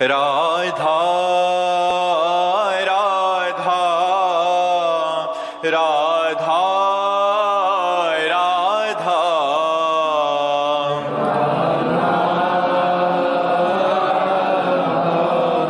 राधा राधा राधा राधा राधा राधा राधा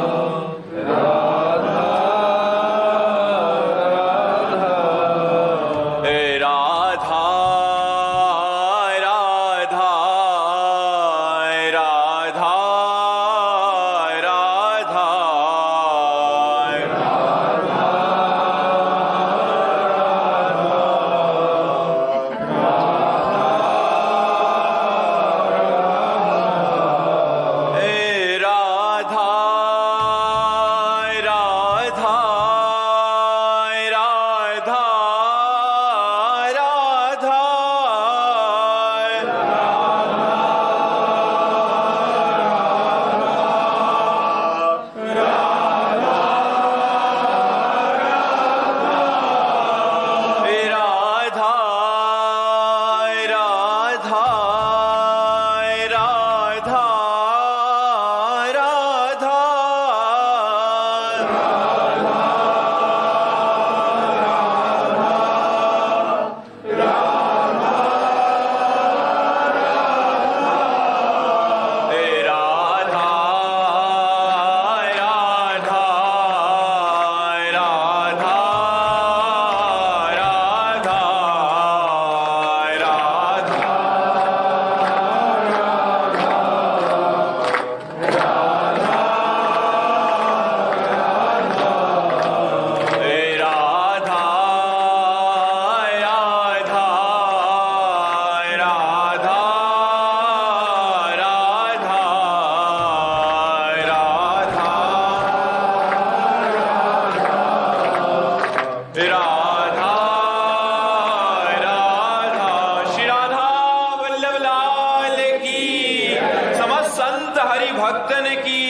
भक्तन की,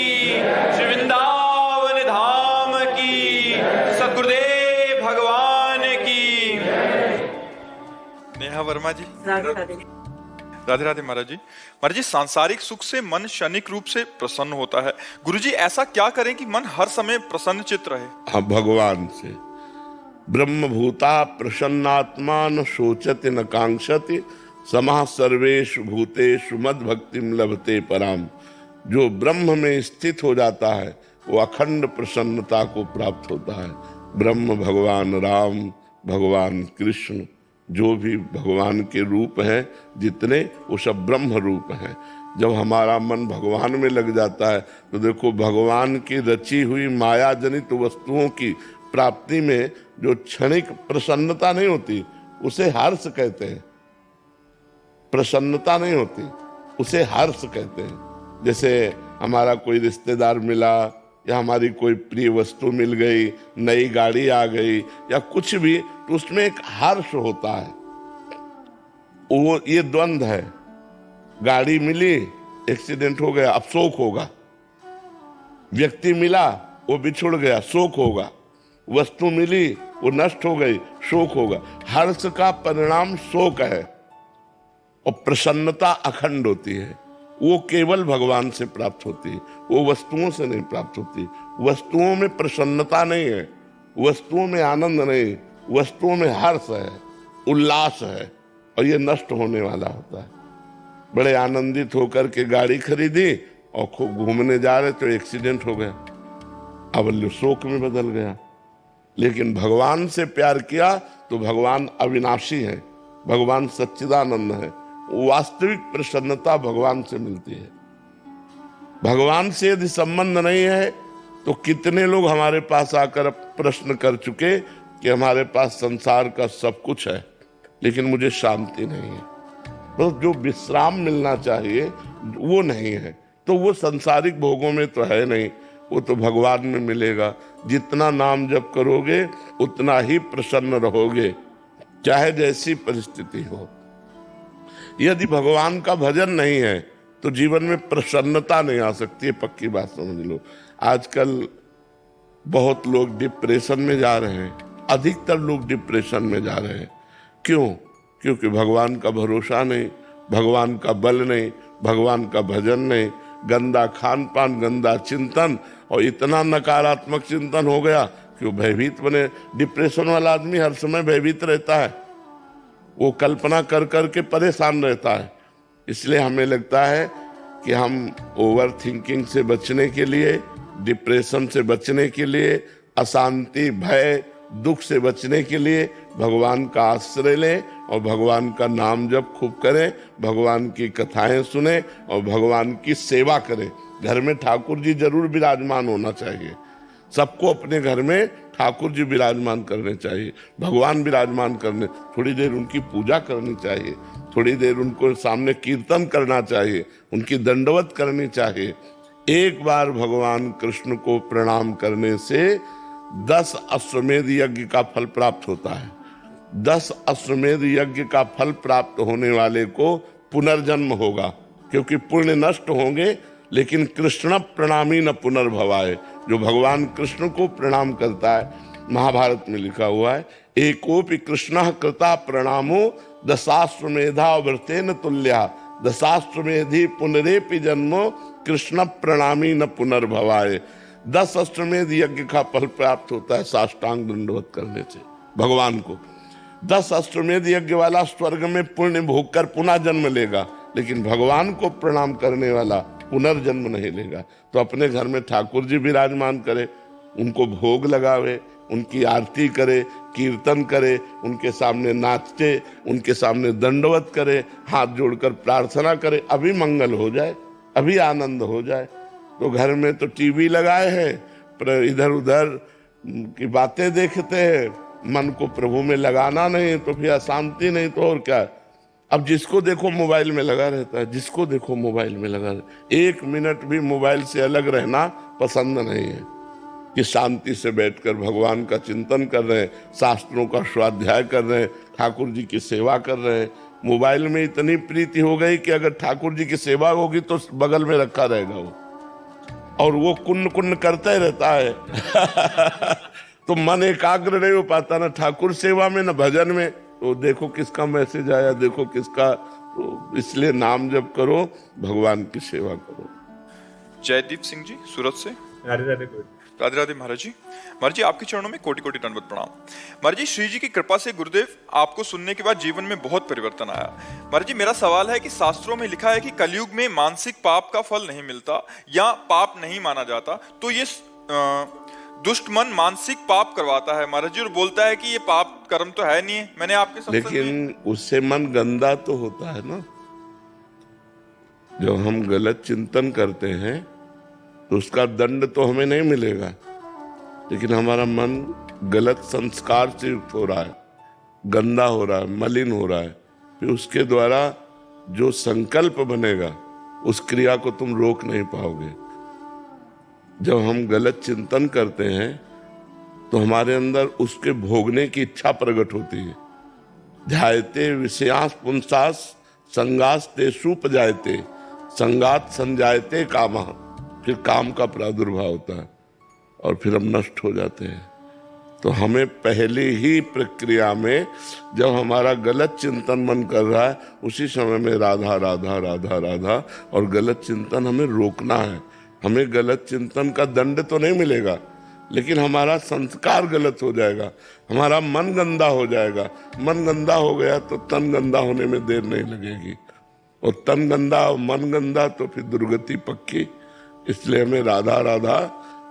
श्री वृंदावन धाम की, सद्गुरुदेव भगवान की। नेहा वर्मा जी। राधे राधे। राधे राधे महाराज जी। महाराज जी, सांसारिक सुख से मन क्षणिक रूप से प्रसन्न होता है। गुरुजी, ऐसा क्या करें कि मन हर समय प्रसन्न चित्त रहे? हाँ, भगवान से। ब्रह्मभूता प्रसन्नात्मा न शोचति न कांक्षति, समः सर्वेषु भूतेषु मद भक्तिम लभते पराम। जो ब्रह्म में स्थित हो जाता है वो अखंड प्रसन्नता को प्राप्त होता है। ब्रह्म भगवान राम, भगवान कृष्ण, जो भी भगवान के रूप हैं जितने, वो सब ब्रह्म रूप हैं। जब हमारा मन भगवान में लग जाता है तो देखो, भगवान की रची हुई माया जनित वस्तुओं की प्राप्ति में जो क्षणिक प्रसन्नता नहीं होती उसे हर्ष कहते हैं। प्रसन्नता नहीं होती उसे हर्ष कहते हैं। जैसे हमारा कोई रिश्तेदार मिला या हमारी कोई प्रिय वस्तु मिल गई, नई गाड़ी आ गई या कुछ भी, तो उसमें एक हर्ष होता है। वो ये द्वंद्व है। गाड़ी मिली, एक्सीडेंट हो गया, अब शोक होगा। व्यक्ति मिला, वो बिछुड़ गया, शोक होगा। वस्तु मिली, वो नष्ट हो गई, शोक होगा। हर्ष का परिणाम शोक है और प्रसन्नता अखंड होती है। वो केवल भगवान से प्राप्त होती है, वो वस्तुओं से नहीं प्राप्त होती। वस्तुओं में प्रसन्नता नहीं है, वस्तुओं में आनंद नहीं, वस्तुओं में हर्ष है, उल्लास है, और ये नष्ट होने वाला होता है। बड़े आनंदित होकर के गाड़ी खरीदी और खूब घूमने जा रहे तो एक्सीडेंट हो गया, अब शोक में बदल गया। लेकिन भगवान से प्यार किया तो भगवान अविनाशी है, भगवान सच्चिदानंद है। वास्तविक प्रसन्नता भगवान से मिलती है। भगवान से यदि संबंध नहीं है तो कितने लोग हमारे पास आकर प्रश्न कर चुके कि हमारे पास संसार का सब कुछ है लेकिन मुझे शांति नहीं है, बस जो विश्राम मिलना चाहिए वो नहीं है। तो वो सांसारिक भोगों में तो है नहीं, वो तो भगवान में मिलेगा। जितना नाम जप करोगे उतना ही प्रसन्न रहोगे, चाहे जैसी परिस्थिति हो। यदि भगवान का भजन नहीं है तो जीवन में प्रसन्नता नहीं आ सकती है, पक्की बात समझ लो। आजकल बहुत लोग डिप्रेशन में जा रहे हैं, अधिकतर लोग डिप्रेशन में जा रहे हैं। क्यों? क्योंकि भगवान का भरोसा नहीं, भगवान का बल नहीं, भगवान का भजन नहीं। गंदा खान पान, गंदा चिंतन, और इतना नकारात्मक चिंतन हो गया कि वो भयभीत बने। डिप्रेशन वाला आदमी हर समय भयभीत रहता है, वो कल्पना कर करके परेशान रहता है। इसलिए हमें लगता है कि हम ओवर थिंकिंग से बचने के लिए, डिप्रेशन से बचने के लिए, अशांति, भय, दुख से बचने के लिए भगवान का आश्रय लें और भगवान का नाम जप खूब करें, भगवान की कथाएं सुने और भगवान की सेवा करें। घर में ठाकुर जी जरूर विराजमान होना चाहिए। सबको अपने घर में ठाकुर जी विराजमान करने चाहिए, भगवान विराजमान करने, थोड़ी देर उनकी पूजा करनी चाहिए, थोड़ी देर उनको सामने कीर्तन करना चाहिए, उनकी दंडवत करनी चाहिए। एक बार भगवान कृष्ण को प्रणाम करने से 10 अश्वमेध यज्ञ का फल प्राप्त होता है। 10 अश्वमेध यज्ञ का फल प्राप्त होने वाले को पुनर्जन्म होगा, क्योंकि पुण्य नष्ट होंगे, लेकिन कृष्ण प्रणामी न पुनर्भवाय। जो भगवान कृष्ण को प्रणाम करता है, महाभारत में लिखा हुआ है, एकोपि कृष्ण कृता प्रणामो दशाश्वमेधा व्रतेन तुल्या, दशाश्वमेधि पुनरेपि जन्मो कृष्ण प्रणामी न पुनर्भवाय। 10 अश्वमेध यज्ञ का फल प्राप्त होता है साष्टांग दंडवत करने से भगवान को। 10 अश्वमेध यज्ञ वाला स्वर्ग में पुण्य भोग कर पुनः जन्म लेगा, लेकिन भगवान को प्रणाम करने वाला पुनर्जन्म नहीं लेगा। तो अपने घर में ठाकुर जी विराजमान करे, उनको भोग लगावे, उनकी आरती करे, कीर्तन करे, उनके सामने नाचे, उनके सामने दंडवत करे, हाथ जोड़कर प्रार्थना करे, अभी मंगल हो जाए, अभी आनंद हो जाए। तो घर में तो टीवी लगाए हैं, पर इधर उधर की बातें देखते हैं, मन को प्रभु में लगाना नहीं, तो फिर अशांति नहीं तो और क्या। अब जिसको देखो मोबाइल में लगा रहता है, जिसको देखो मोबाइल में लगा रहता है। 1 मिनट भी मोबाइल से अलग रहना पसंद नहीं है, कि शांति से बैठकर भगवान का चिंतन कर रहे हैं, शास्त्रों का स्वाध्याय कर रहे हैं, ठाकुर जी की सेवा कर रहे हैं। मोबाइल में इतनी प्रीति हो गई कि अगर ठाकुर जी की सेवा होगी तो बगल में रखा रहेगा वो, और वो कुन्न कुन्न करता ही रहता है तो मन एकाग्र नहीं हो पाता ना ठाकुर सेवा में ना भजन में। तो देखो किसका मैसेज आया, देखो किसका। तो इसलिए नाम जप करो, भगवान की सेवा करो। जयदीप सिंह जी सूरत से। राधे राधे। राधे राधे महाराज जी। महाराज जी आपके चरणों में कोटि कोटि दंडवत प्रणाम। महाराज जी श्री जी की कृपा से गुरुदेव आपको सुनने के बाद जीवन में बहुत परिवर्तन आया। महाराज जी मेरा सवाल है कि शास्त्रों में लिखा है कि कलयुग में मानसिक पाप का फल नहीं मिलता या पाप नहीं माना जाता, तो ये दुष्ट मन मानसिक पाप करवाता है महाराज जी, और बोलता है कि ये पाप कर्म तो है नहीं है। मैंने आपके सत्संग लेकिन उससे मन गंदा तो होता है ना। जब हम गलत चिंतन करते हैं तो उसका दंड तो हमें नहीं मिलेगा, लेकिन हमारा मन गलत संस्कार से युक्त हो रहा है, गंदा हो रहा है, मलिन हो रहा है। फिर उसके द्वारा जो संकल्प बनेगा उस क्रिया को तुम रोक नहीं पाओगे। जब हम गलत चिंतन करते हैं तो हमारे अंदर उसके भोगने की इच्छा प्रकट होती है। ध्यायते विषयास पुंसास संगास तेषु उपजायते, संगात संजायते कामः। फिर काम का प्रादुर्भाव होता है और फिर हम नष्ट हो जाते हैं। तो हमें पहले ही प्रक्रिया में जब हमारा गलत चिंतन मन कर रहा है, उसी समय में राधा राधा राधा राधा और गलत चिंतन हमें रोकना है। हमें गलत चिंतन का दंड तो नहीं मिलेगा, लेकिन हमारा संस्कार गलत हो जाएगा, हमारा मन गंदा हो जाएगा। मन गंदा हो गया तो तन गंदा होने में देर नहीं लगेगी, और तन गंदा और मन गंदा तो फिर दुर्गति पक्की। इसलिए हमें राधा राधा,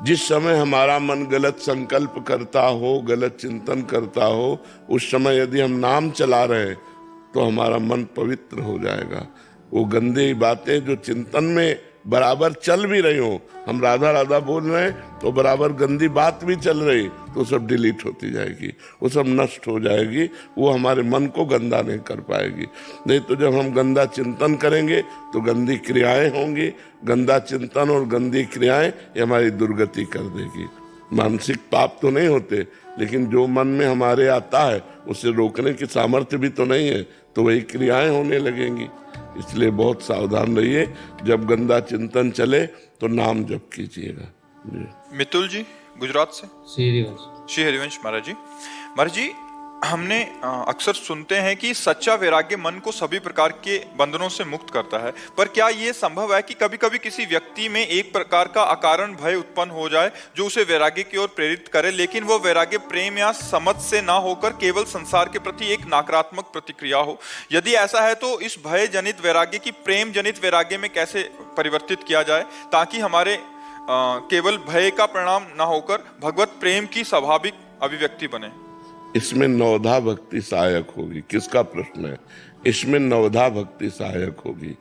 जिस समय हमारा मन गलत संकल्प करता हो, गलत चिंतन करता हो, उस समय यदि हम नाम चला रहे तो हमारा मन पवित्र हो जाएगा। वो गंदी बातें जो चिंतन में बराबर चल भी रही हो, हम राधा राधा बोल रहे हैं तो बराबर गंदी बात भी चल रही, तो सब डिलीट होती जाएगी, वो सब नष्ट हो जाएगी। वो हमारे मन को गंदा नहीं कर पाएगी। नहीं तो जब हम गंदा चिंतन करेंगे तो गंदी क्रियाएं होंगी। गंदा चिंतन और गंदी क्रियाएं ये हमारी दुर्गति कर देगी। मानसिक पाप तो नहीं होते, लेकिन जो मन में हमारे आता है उसे रोकने की सामर्थ्य भी तो नहीं है, तो वही क्रियाएं होने लगेंगी। इसलिए बहुत सावधान रहिए, जब गंदा चिंतन चले तो नाम जप कीजिएगा। मितुल जी गुजरात से। श्री हरिवंश महाराज जी। महाराज जी हमने अक्सर सुनते हैं कि सच्चा वैराग्य मन को सभी प्रकार के बंधनों से मुक्त करता है, पर क्या ये संभव है कि कभी-कभी किसी व्यक्ति में एक प्रकार का अकारण भय उत्पन्न हो जाए जो उसे वैराग्य की ओर प्रेरित करे, लेकिन वो वैराग्य प्रेम या समझ से ना होकर केवल संसार के प्रति एक नकारात्मक प्रतिक्रिया हो? यदि ऐसा है तो इस भय जनित वैराग्य की प्रेम जनित वैराग्य में कैसे परिवर्तित किया जाए ताकि हमारे केवल भय का परिणाम ना होकर भगवत प्रेम की स्वाभाविक अभिव्यक्ति बने? इसमें नवधा भक्ति सहायक होगी। किसका प्रश्न है? इसमें नवधा भक्ति सहायक होगी।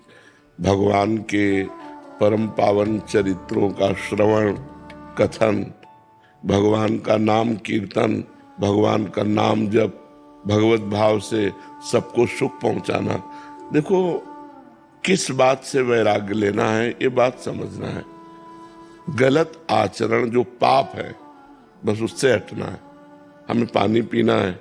भगवान के परम पावन चरित्रों का श्रवण कथन, भगवान का नाम कीर्तन, भगवान का नाम जप, भगवत भाव से सबको सुख पहुंचाना। देखो, किस बात से वैराग्य लेना है ये बात समझना है। गलत आचरण जो पाप है बस उससे हटना है। हमें पानी पीना है,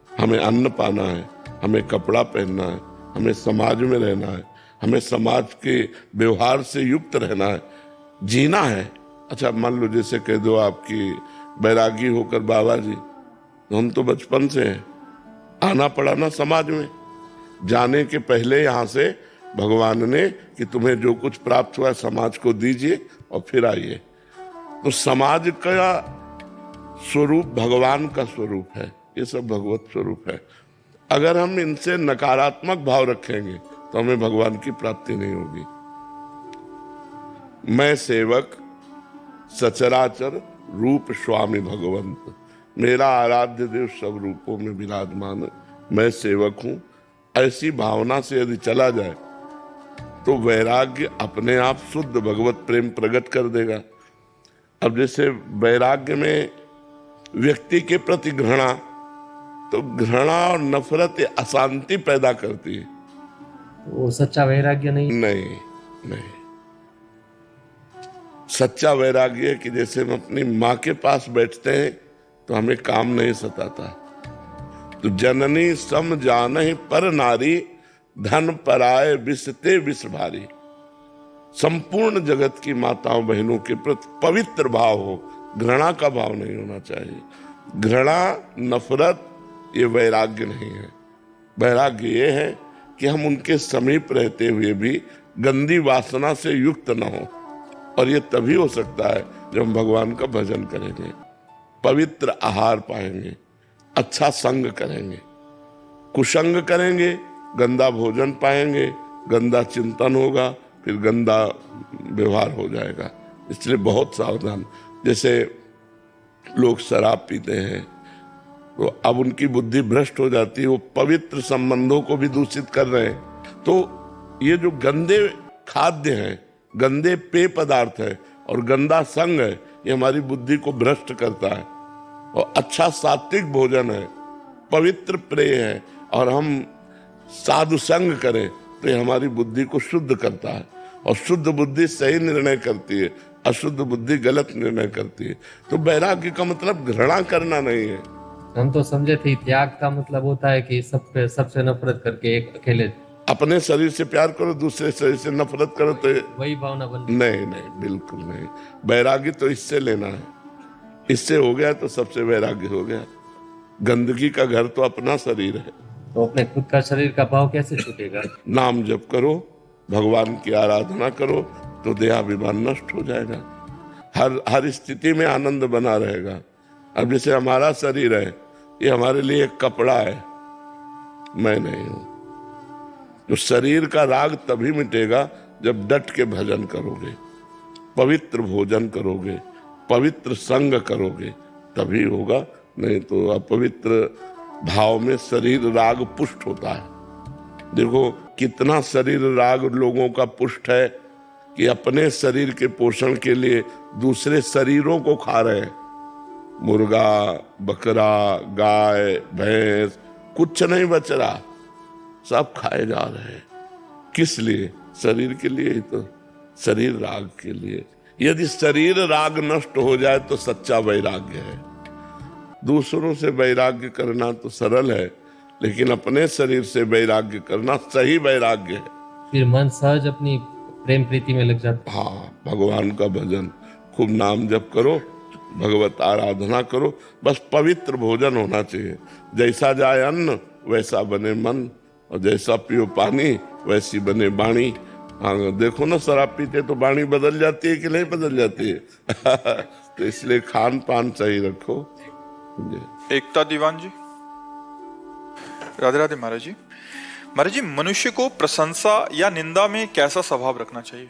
हमें अन्न पाना है, हमें कपड़ा पहनना है, हमें समाज में रहना है, हमें समाज के व्यवहार से युक्त रहना है, जीना है। अच्छा, मान लो जैसे कह दो आपकी बैरागी होकर बाबा जी, तो हम तो बचपन से हैं, आना पड़ा ना समाज में। जाने के पहले यहाँ से भगवान ने कि तुम्हें जो कुछ प्राप्त हुआ समाज को दीजिए और फिर आइए। तो समाज का स्वरूप भगवान का स्वरूप है, ये सब भगवत स्वरूप है। अगर हम इनसे नकारात्मक भाव रखेंगे तो हमें भगवान की प्राप्ति नहीं होगी। मैं सेवक सचराचर रूप स्वामी भगवंत, मेरा आराध्य देव सब रूपों में विराजमान, मैं सेवक हूं, ऐसी भावना से यदि चला जाए तो वैराग्य अपने आप शुद्ध भगवत प्रेम प्रकट कर देगा। अब जैसे वैराग्य में व्यक्ति के प्रति घृणा, तो घृणा और नफरत ये अशांति पैदा करती है। वो सच्चा वैराग्य नहीं। नहीं नहीं, सच्चा वैराग्य है कि जैसे हम अपनी माँ के पास बैठते हैं तो हमें काम नहीं सताता। तो जननी सम जानहि पर नारी, धन पराए विषते विष भारी। संपूर्ण जगत की माताओं बहनों के प्रति पवित्र भाव हो, घृणा का भाव नहीं होना चाहिए। घृणा नफरत ये वैराग्य नहीं है। वैराग्य ये है कि हम उनके समीप रहते हुए भी गंदी वासना से युक्त न हो, और ये तभी हो सकता है जब हम भगवान का भजन करेंगे, पवित्र आहार पाएंगे, अच्छा संग करेंगे। कुसंग करेंगे, गंदा भोजन पाएंगे, गंदा चिंतन होगा, फिर गंदा व्यवहार हो जाएगा। इसलिए बहुत सावधान। जैसे लोग शराब पीते हैं तो अब उनकी बुद्धि भ्रष्ट हो जाती है, वो पवित्र संबंधों को भी दूषित कर रहे हैं। तो ये जो गंदे खाद्य हैं, गंदे पेय पदार्थ है और गंदा संग है, ये हमारी बुद्धि को भ्रष्ट करता है। और अच्छा सात्विक भोजन है, पवित्र प्रेय है, और हम साधु संग करें तो ये हमारी बुद्धि को शुद्ध करता है। और शुद्ध बुद्धि सही निर्णय करती है, अशुद्ध बुद्धि गलत निर्णय करती है। तो वैराग्य का मतलब घृणा करना नहीं है। हम तो समझे थे त्याग का मतलब होता है कि सबसे नफरत करके एक अकेले अपने शरीर से प्यार करो, दूसरे शरीर से नफरत करो, तो वही भावना बन। नहीं नहीं, बिल्कुल नहीं। वैराग्य तो इससे लेना है, इससे हो गया तो सबसे वैराग्य हो गया। गंदगी का घर तो अपना शरीर है। तो अपने खुद का शरीर का भाव कैसे छूटेगा? नाम जप करो, भगवान की आराधना करो, तो देहाभिमान नष्ट हो जाएगा। हर स्थिति में आनंद बना रहेगा। अब जैसे हमारा शरीर है, ये हमारे लिए एक कपड़ा है, मैं नहीं हूं। तो शरीर का राग तभी मिटेगा जब डट के भजन करोगे, पवित्र भोजन करोगे, पवित्र संग करोगे, तभी होगा। नहीं तो अपवित्र भाव में शरीर राग पुष्ट होता है। देखो कितना शरीर राग लोगों का पुष्ट है कि अपने शरीर के पोषण के लिए दूसरे शरीरों को खा रहे हैं। मुर्गा, बकरा, गाय, भैंस, कुछ नहीं बच रहा, सब खाए जा रहे हैं। किस लिए? शरीर के लिए ही तो, शरीर राग के लिए। यदि शरीर राग नष्ट हो जाए तो सच्चा वैराग्य है। दूसरों से वैराग्य करना तो सरल है, लेकिन अपने शरीर से वैराग्य करना सही वैराग्य है। फिर मन सहज अपनी प्रेम प्रीति में लग जाता। हाँ, भगवान का भजन, खूब नाम जप करो, भगवत आराधना करो, बस पवित्र भोजन होना चाहिए। जैसा जाए अन्न वैसा बने मन, और जैसा पियो पानी वैसी बने वाणी। हाँ देखो ना, शराब पीते तो वाणी बदल जाती है कि नहीं बदल जाती है? तो इसलिए खान पान सही रखो। एकता दीवान जी। राधे राधे महाराज जी। महाराज जी, मनुष्य को प्रशंसा या निंदा में कैसा स्वभाव रखना चाहिए?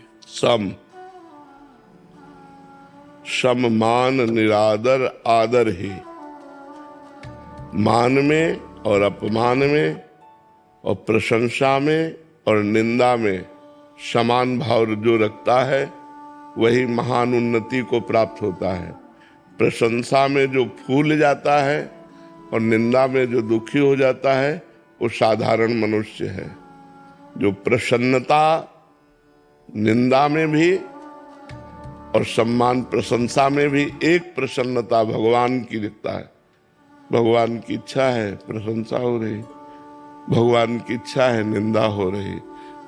सम मान निरादर आदर ही। मान में और अपमान में और प्रशंसा में और निंदा में समान भाव जो रखता है वही महान उन्नति को प्राप्त होता है। प्रशंसा में जो फूल जाता है और निंदा में जो दुखी हो जाता है वो साधारण मनुष्य है। जो प्रसन्नता निंदा में भी और सम्मान प्रशंसा में भी, एक प्रसन्नता भगवान की दिखता है। भगवान की इच्छा है प्रशंसा हो रही, भगवान की इच्छा है निंदा हो रही।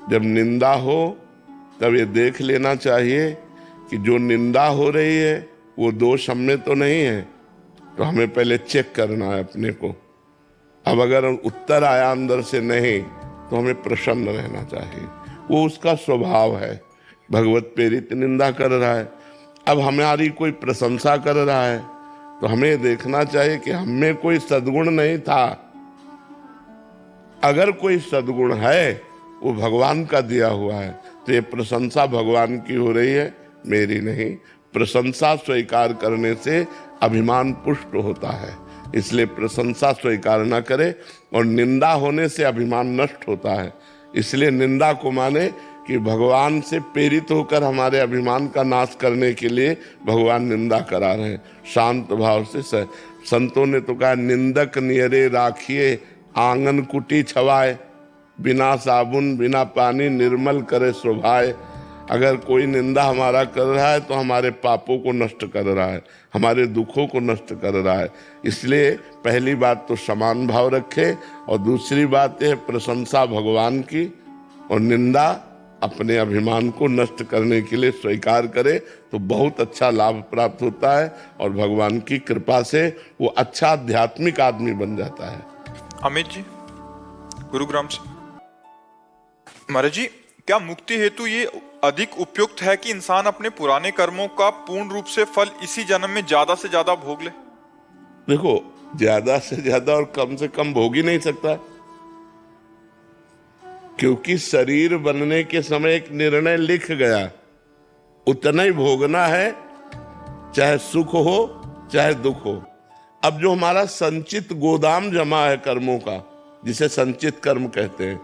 जब निंदा हो तब ये देख लेना चाहिए कि जो निंदा हो रही है वो दोष हम में तो नहीं है, तो हमें पहले चेक करना है अपने को। अब अगर उत्तर आया अंदर से नहीं, तो हमें प्रसन्न रहना चाहिए, वो उसका स्वभाव है। भगवत प्रेरित निंदा कर रहा है, अब हमारी कोई प्रशंसा कर रहा है, तो हमें देखना चाहिए कि हम में कोई सद्गुण नहीं था। अगर कोई सद्गुण है वो भगवान का दिया हुआ है, तो ये प्रशंसा भगवान की हो रही है, मेरी नहीं। प्रशंसा स्वीकार करने से अभिमान पुष्ट होता है, इसलिए प्रशंसा स्वीकार न करे, और निंदा होने से अभिमान नष्ट होता है। इसलिए निंदा को माने कि भगवान से प्रेरित होकर हमारे अभिमान का नाश करने के लिए भगवान निंदा करा रहे हैं। शांत भाव से संतों ने तो कहा, निंदक नियरे राखिए आंगन कुटी छवाए, बिना साबुन बिना पानी निर्मल करे शोभाए। अगर कोई निंदा हमारा कर रहा है तो हमारे पापों को नष्ट कर रहा है, हमारे दुखों को नष्ट कर रहा है। इसलिए पहली बात तो समान भाव रखे, और दूसरी बात है प्रशंसा भगवान की, और निंदा अपने अभिमान को नष्ट करने के लिए स्वीकार करे, तो बहुत अच्छा लाभ प्राप्त होता है, और भगवान की कृपा से वो अच्छा आध्यात्मिक आदमी बन जाता है। अमित जी, गुरुग्राम से। महाराज जी, क्या मुक्ति हेतु ये अधिक उपयुक्त है कि इंसान अपने पुराने कर्मों का पूर्ण रूप से फल इसी जन्म में ज्यादा से ज्यादा भोग ले? देखो, ज्यादा से ज्यादा और कम से कम भोग ही नहीं सकता, क्योंकि शरीर बनने के समय एक निर्णय लिख गया, उतना ही भोगना है, चाहे सुख हो चाहे दुख हो। अब जो हमारा संचित गोदाम जमा है कर्मों का, जिसे संचित कर्म कहते हैं,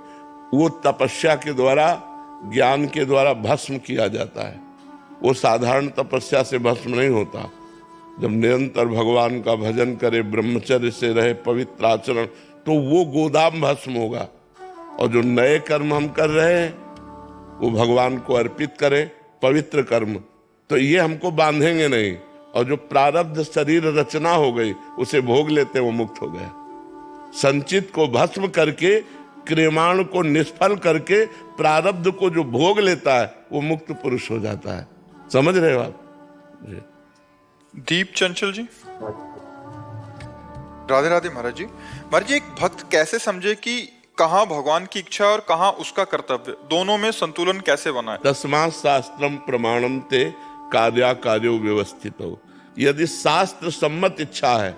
वो तपस्या के द्वारा, ज्ञान के द्वारा भस्म किया जाता है। वो साधारण तपस्या से भस्म नहीं होता। जब निरंतर भगवान का भजन करे, ब्रह्मचर्य से रहे, पवित्र आचरण, तो वो गोदाम भस्म होगा। और जो नए कर्म हम कर रहे हैं वो भगवान को अर्पित करें, पवित्र कर्म, तो ये हमको बांधेंगे नहीं। और जो प्रारब्ध शरीर रचना हो गई उसे भोग लेते वो मुक्त हो गया। संचित को भस्म करके, क्रियमाण को निष्फल करके, प्रारब्ध को जो भोग लेता है वो मुक्त पुरुष हो जाता है। समझ रहे हो आप? दीप चंचल जी। राधे राधे महाराज जी। महाराज जी, एक भक्त कैसे समझे कि कहाँ भगवान की इच्छा और कहाँ उसका कर्तव्य, दोनों में संतुलन कैसे बनाए? तस्मात् शास्त्रम प्रमाणम ते कार्या कार्यो व्यवस्थित हो। यदि शास्त्र सम्मत इच्छा है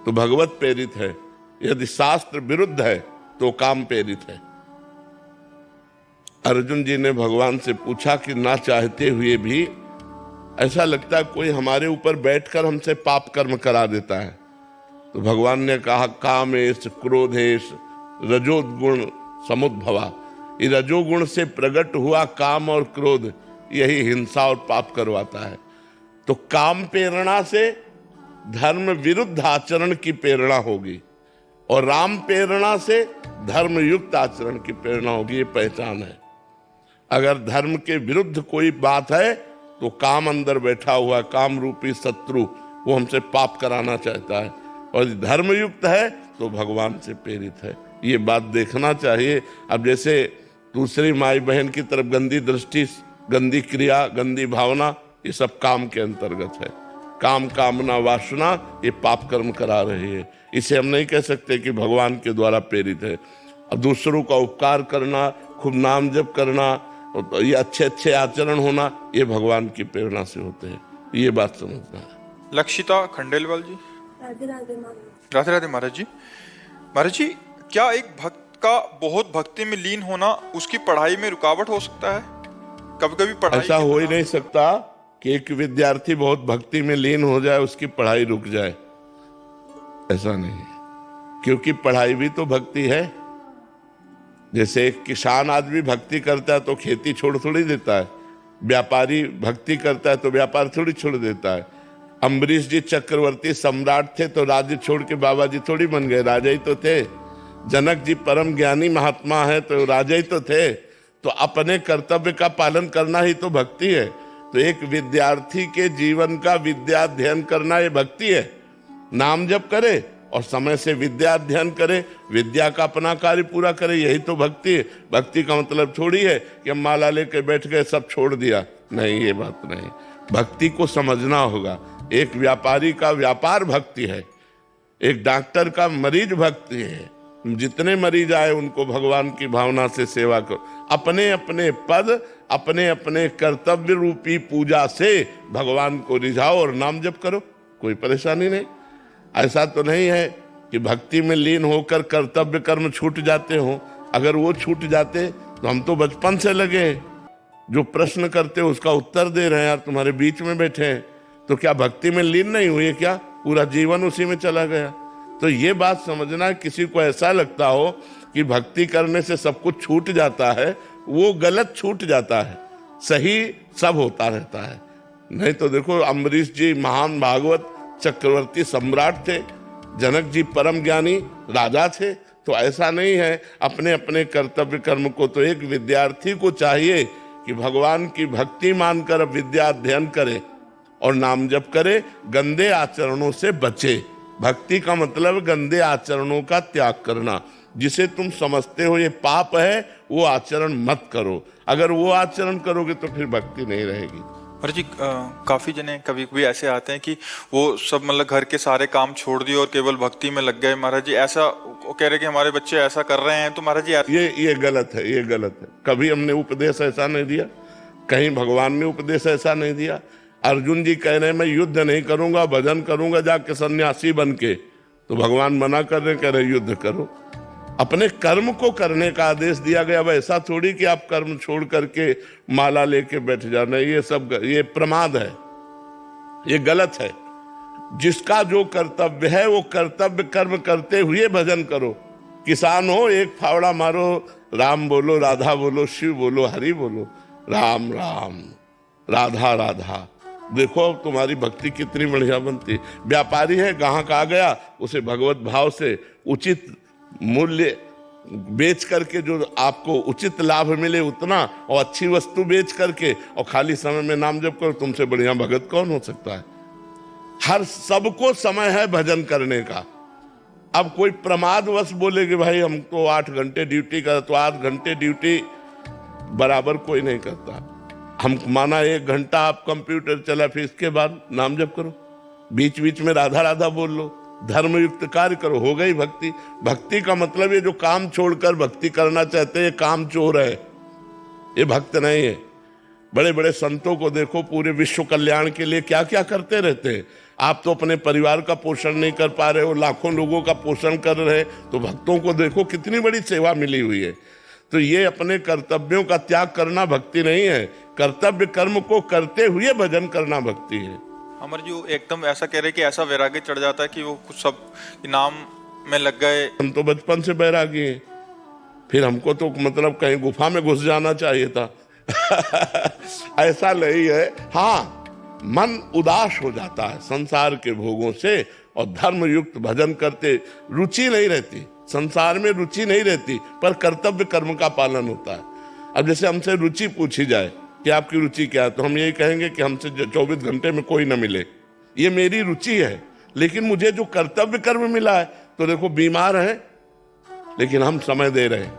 तो भगवत प्रेरित है, यदि शास्त्र विरुद्ध है तो काम प्रेरित है। अर्जुन जी ने भगवान से पूछा कि ना चाहते हुए भी ऐसा लगता है कोई हमारे ऊपर बैठकर हमसे पाप कर्म करा देता है, तो भगवान ने कहा, कामेश क्रोधेश रजोगुण समुद्भवा। ये रजोगुण से प्रकट हुआ काम और क्रोध, यही हिंसा और पाप करवाता है। तो काम प्रेरणा से धर्म विरुद्ध आचरण की प्रेरणा होगी, और राम प्रेरणा से धर्म युक्त आचरण की प्रेरणा होगी। ये पहचान है। अगर धर्म के विरुद्ध कोई बात है तो काम अंदर बैठा हुआ काम रूपी शत्रु, वो हमसे पाप कराना चाहता है, और धर्म युक्त है तो भगवान से प्रेरित है। ये बात देखना चाहिए। अब जैसे दूसरी माई बहन की तरफ गंदी दृष्टि, गंदी क्रिया, गंदी भावना, ये सब काम के अंतर्गत है। काम कामना वासना ये पाप कर्म करा रही है। इसे हम नहीं कह सकते कि भगवान के द्वारा प्रेरित है। और दूसरों का उपकार करना, खूब नाम जप करना, ये अच्छे अच्छे आचरण होना, ये भगवान की प्रेरणा से होते हैं। ये बात समझना है। लक्षिता खंडेलवाल जी। राधे राधे महाराज। राधे राधे महाराज जी। महाराज जी, क्या एक भक्त का बहुत भक्ति में लीन होना उसकी पढ़ाई में रुकावट हो सकता है? कभी कभी पढ़ाई ऐसा हो ही नहीं सकता कि एक विद्यार्थी बहुत भक्ति में लीन हो जाए, उसकी पढ़ाई रुक जाए। ऐसा नहीं है, क्योंकि पढ़ाई भी तो भक्ति है। जैसे एक किसान आदमी भक्ति करता है तो खेती छोड़ थोड़ी देता है, व्यापारी भक्ति करता है तो व्यापार थोड़ी छोड़ देता है। अम्बरीश जी चक्रवर्ती सम्राट थे तो राज्य छोड़ के बाबा जी थोड़ी बन गए, राजा ही तो थे। जनक जी परम ज्ञानी महात्मा है तो राजा ही तो थे। तो अपने कर्तव्य का पालन करना ही तो भक्ति है। तो एक विद्यार्थी के जीवन का विद्या अध्ययन करना ये भक्ति है। नाम जप करे और समय से विद्या अध्ययन करे, विद्या का अपना कार्य पूरा करे, यही तो भक्ति है। भक्ति का मतलब थोड़ी है कि हम माला लेके बैठ गए सब छोड़ दिया, नहीं, ये बात नहीं। भक्ति को समझना होगा। एक व्यापारी का व्यापार भक्ति है, एक डॉक्टर का मरीज भक्ति है। जितने मरीज आए उनको भगवान की भावना से सेवा करो। अपने अपने पद, अपने अपने कर्तव्य रूपी पूजा से भगवान को रिझाओ और नाम जप करो, कोई परेशानी नहीं। ऐसा तो नहीं है कि भक्ति में लीन होकर कर्तव्य कर्म छूट जाते हो। अगर वो छूट जाते तो हम तो बचपन से लगे हैं, जो प्रश्न करते हो उसका उत्तर दे रहे हैं, यार तुम्हारे बीच में बैठे हैं, तो क्या भक्ति में लीन नहीं हुए? क्या पूरा जीवन उसी में चला गया? तो ये बात समझना, किसी को ऐसा लगता हो कि भक्ति करने से सब कुछ छूट जाता है, वो गलत छूट जाता है। सही सब होता रहता है। नहीं तो देखो, अम्बरीश जी महान भागवत चक्रवर्ती सम्राट थे, जनक जी परम ज्ञानी राजा थे। तो ऐसा नहीं है, अपने अपने कर्तव्य कर्म को तो एक विद्यार्थी को चाहिए कि भगवान की भक्ति मानकर विद्या अध्ययन करे और नाम जप करे, गंदे आचरणों से बचे। भक्ति का मतलब गंदे आचरणों का त्याग करना। जिसे तुम समझते हो ये पाप है, वो आचरण मत करो। अगर वो आचरण करोगे तो फिर भक्ति नहीं रहेगी। महाराज जी, काफी जने कभी कभी ऐसे आते हैं कि वो सब मतलब घर के सारे काम छोड़ दिए और केवल भक्ति में लग गए। महाराज जी, ऐसा वो कह रहे कि हमारे बच्चे ऐसा कर रहे हैं, तो महाराज जी ये गलत है, ये गलत है। कभी हमने उपदेश ऐसा नहीं दिया, कहीं भगवान ने उपदेश ऐसा नहीं दिया। अर्जुन जी कह रहे मैं युद्ध नहीं करूंगा, भजन करूंगा जाके सन्यासी बन के, तो भगवान मना कर रहे, कह रहे युद्ध करो। अपने कर्म को करने का आदेश दिया गया। वैसा थोड़ी कि आप कर्म छोड़ करके माला लेके बैठ जाना, ये प्रमाद है, ये गलत है। जिसका जो कर्तव्य है वो कर्तव्य कर्म करते हुए भजन करो। किसान हो, एक फावड़ा मारो, राम बोलो, राधा बोलो, शिव बोलो, हरि बोलो, राम राम राधा राधा, देखो तुम्हारी भक्ति कितनी बढ़िया बनती। व्यापारी है, ग्राहक आ गया, उसे भगवत भाव से उचित मूल्य बेच करके जो आपको उचित लाभ मिले उतना, और अच्छी वस्तु बेच करके और खाली समय में नाम जप करो, तुमसे बढ़िया भगत कौन हो सकता है? हर सबको समय है भजन करने का। अब कोई प्रमादवश बोले कि भाई हम तो 8 घंटे ड्यूटी कर, तो 8 घंटे ड्यूटी बराबर कोई नहीं करता। हम माना 1 घंटा आप कंप्यूटर चला, फिर इसके बाद नाम जप करो, बीच बीच में राधा राधा बोल लो, धर्म युक्त कार्य करो, हो गई भक्ति। भक्ति का मतलब ये जो काम छोड़कर भक्ति करना चाहते हैं, काम चोर है, ये भक्त नहीं है। बड़े बड़े संतों को देखो, पूरे विश्व कल्याण के लिए क्या क्या करते रहते हैं। आप तो अपने परिवार का पोषण नहीं कर पा रहे हो, लाखों लोगों का पोषण कर रहे, तो भक्तों को देखो कितनी बड़ी सेवा मिली हुई है। तो ये अपने कर्तव्यों का त्याग करना भक्ति नहीं है, कर्तव्य कर्म को करते हुए भजन करना भक्ति है। अमर जी एकदम ऐसा कह रहे कि ऐसा वैराग्य चढ़ जाता है कि वो कुछ सब नाम में लग गए। हम तो बचपन से बैरागी हैं, फिर हमको तो मतलब कहीं गुफा में घुस जाना चाहिए था। ऐसा नहीं है। हाँ, मन उदास हो जाता है संसार के भोगों से, और धर्म युक्त भजन करते रुचि नहीं रहती, संसार में रुचि नहीं रहती, पर कर्तव्य कर्म का पालन होता है। अब जैसे हमसे रुचि पूछी जाए कि आपकी रुचि क्या है, तो हम यही कहेंगे कि हमसे 24 घंटे में कोई ना मिले, ये मेरी रुचि है। लेकिन मुझे जो कर्तव्य कर्म मिला है, तो देखो बीमार है लेकिन हम समय दे रहे हैं,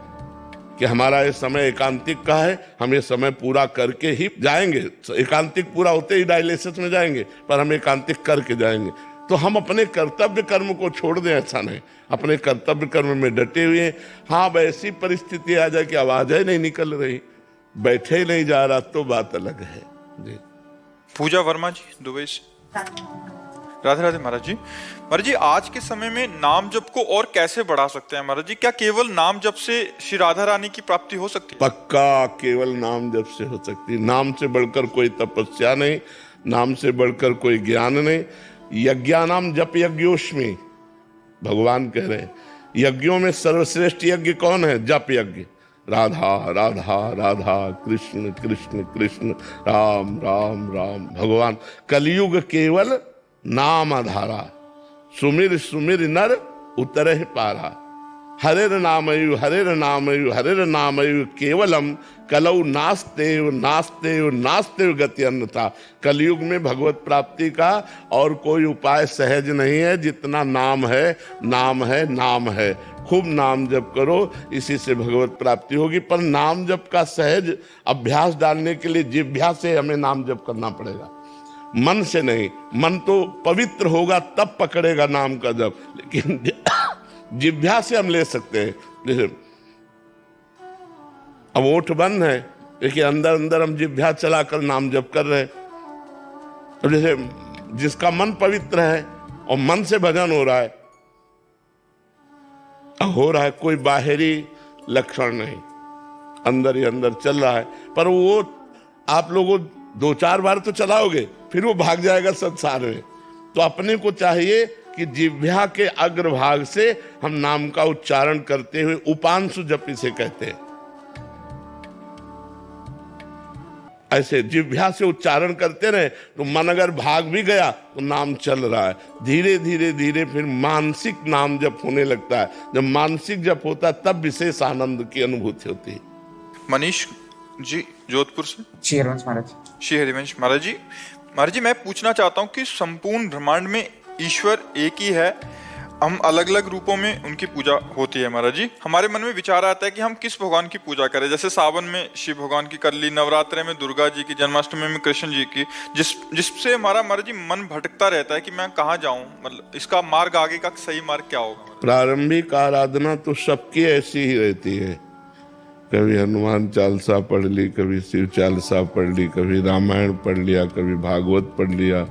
कि हमारा ये समय एकांतिक का है, हम ये समय पूरा करके ही जाएंगे। एकांतिक पूरा होते ही डायलिसिस में जाएंगे, पर हम एकांतिक करके जाएंगे। तो हम अपने कर्तव्य कर्म को छोड़ दें, ऐसा नहीं, अपने कर्तव्य कर्म में डटे हुए हैं। हाँ, वैसी परिस्थिति आ जाए कि आवाज़ नहीं निकल रही, बैठे ही नहीं जा रहा, तो बात अलग है जी। पूजा वर्मा जी दुबई से। राधे राधे महाराज जी। महाराज जी, आज के समय में नाम जप को और कैसे बढ़ा सकते हैं महाराज जी? क्या केवल नाम जप से श्री राधा रानी की प्राप्ति हो सकती है? पक्का केवल नाम जप से हो सकती है। नाम से बढ़कर कोई तपस्या नहीं, नाम से बढ़कर कोई ज्ञान नहीं। यज्ञानाम जप यज्ञोष्मी, भगवान कह रहे हैं यज्ञों में सर्वश्रेष्ठ यज्ञ कौन है? जप यज्ञ। राधा राधा राधा, कृष्ण कृष्ण कृष्ण, राम राम राम। भगवान कलयुग केवल नाम आधारा, सुमिर सुमिर नर उतरहि पारा। हरेर नामयु हरेर नामयु हरेर नामयु केवलम, कलौ नास्तेव नास्तेव नास्तेव गति अन्यथा। कलयुग में भगवत प्राप्ति का और कोई उपाय सहज नहीं है जितना नाम है, नाम है, नाम है। खूब नाम जप करो, इसी से भगवत प्राप्ति होगी। पर नाम जप का सहज अभ्यास डालने के लिए जिह्वा से हमें नाम जप करना पड़ेगा, मन से नहीं। मन तो पवित्र होगा तब पकड़ेगा नाम का जप, लेकिन जिह्वा से हम ले सकते हैं। जैसे अब ओठ बंद है, लेकिन अंदर अंदर हम जिह्वा चलाकर नाम जप कर रहे हैं। तो जैसे जिसका मन पवित्र है और मन से भजन हो रहा है, कोई बाहरी लक्षण नहीं, अंदर ही अंदर चल रहा है। पर वो आप लोगों 2-4 बार तो चलाओगे, फिर वो भाग जाएगा संसार में। तो अपने को चाहिए कि जिह्वा के अग्रभाग से हम नाम का उच्चारण करते हुए, उपांशु जप इसे कहते हैं, ऐसे जिह्वा से उच्चारण करते रहे तो मन अगर भाग भी गया तो नाम चल रहा है। धीरे धीरे धीरे फिर मानसिक नाम जप होने लगता है। जब मानसिक जप होता है तब विशेष आनंद की अनुभूति होती है। मनीष जी जोधपुर से। श्री हरिवंश महाराज। श्री हरिवंश महाराज जी। महाराज जी, मैं पूछना चाहता हूँ कि संपूर्ण ब्रह्मांड में ईश्वर एक ही है, हम अलग अलग रूपों में उनकी पूजा होती है। महाराज जी, हमारे मन में विचार आता है कि हम किस भगवान की पूजा करें। जैसे सावन में शिव भगवान की कर ली, नवरात्रे में दुर्गा जी की, जन्माष्टमी में कृष्ण जी की, जिससे हमारा महाराज जी मन भटकता रहता है कि मैं कहाँ जाऊं, मतलब इसका मार्ग, आगे का सही मार्ग क्या होगा? प्रारंभिक आराधना तो सबकी ऐसी ही रहती है। कभी हनुमान चालीसा पढ़ ली, कभी शिव चालीसा पढ़ ली, कभी रामायण पढ़ लिया, कभी भागवत पढ़ लिया,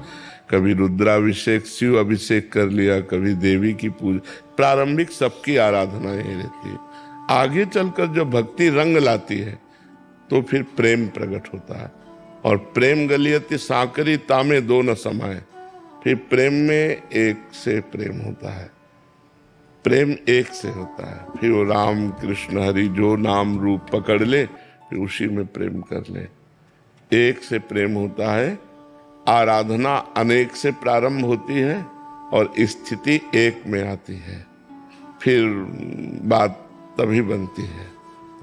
कभी रुद्राभिषेक शिव अभिषेक कर लिया, कभी देवी की पूजा। प्रारंभिक सबकी आराधना यही रहती है। आगे चलकर जो भक्ति रंग लाती है तो फिर प्रेम प्रकट होता है। और प्रेम गलियति सांकरी तामे दो न समाये। फिर प्रेम में एक से प्रेम होता है, प्रेम एक से होता है। फिर वो राम कृष्ण हरि जो नाम रूप पकड़ ले, फिर उसी में प्रेम कर ले। एक से प्रेम होता है। आराधना अनेक से प्रारंभ होती है और स्थिति एक में आती है, फिर बात तभी बनती है।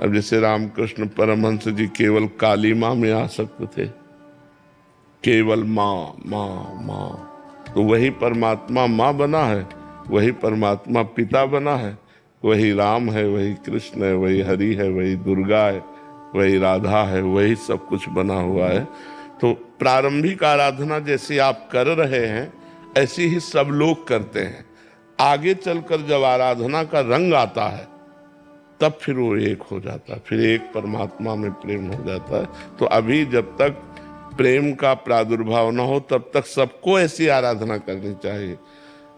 अब जैसे रामकृष्ण परमहंस जी केवल काली माँ में आसक्त थे, केवल माँ माँ माँ, तो वही परमात्मा माँ बना है, वही परमात्मा पिता बना है, वही राम है, वही कृष्ण है, वही हरि है, वही दुर्गा है, वही राधा है, वही सब कुछ बना हुआ है। तो प्रारंभिक आराधना जैसे आप कर रहे हैं ऐसी ही सब लोग करते हैं। आगे चलकर जब आराधना का रंग आता है तब फिर वो एक हो जाता है, फिर एक परमात्मा में प्रेम हो जाता है। तो अभी जब तक प्रेम का प्रादुर्भाव न हो तब तक सबको ऐसी आराधना करनी चाहिए।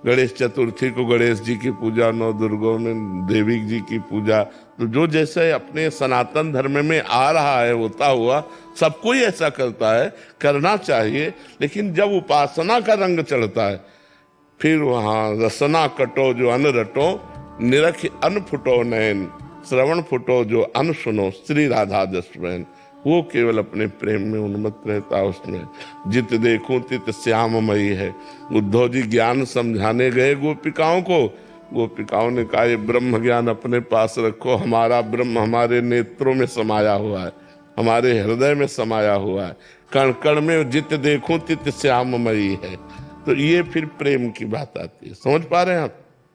गणेश चतुर्थी को गणेश जी की पूजा, नौ दुर्गों में देवी जी की पूजा, तो जो जैसे अपने सनातन धर्म में आ रहा है होता हुआ सबको ही ऐसा करता है, करना चाहिए। लेकिन जब उपासना का रंग चढ़ता है फिर वहाँ रसना कटो जो अन रटो, निरख अन फुटो नयन, श्रवण फुटो जो अन सुनो, श्री राधा जसवैन। वो केवल अपने प्रेम में उन्मत्त रहता है। उसमें जित देखूं तित श्याममयी है। उद्धव जी ज्ञान समझाने गए गोपिकाओं को, गोपिकाओं ने कहा ये ब्रह्म ज्ञान अपने पास रखो, हमारा ब्रह्म हमारे नेत्रों में समाया हुआ है, हमारे हृदय में समाया हुआ है, कण कण में जित देखूं तित श्याममयी है। तो ये फिर प्रेम की बात आती है। समझ पा रहे हैं आप?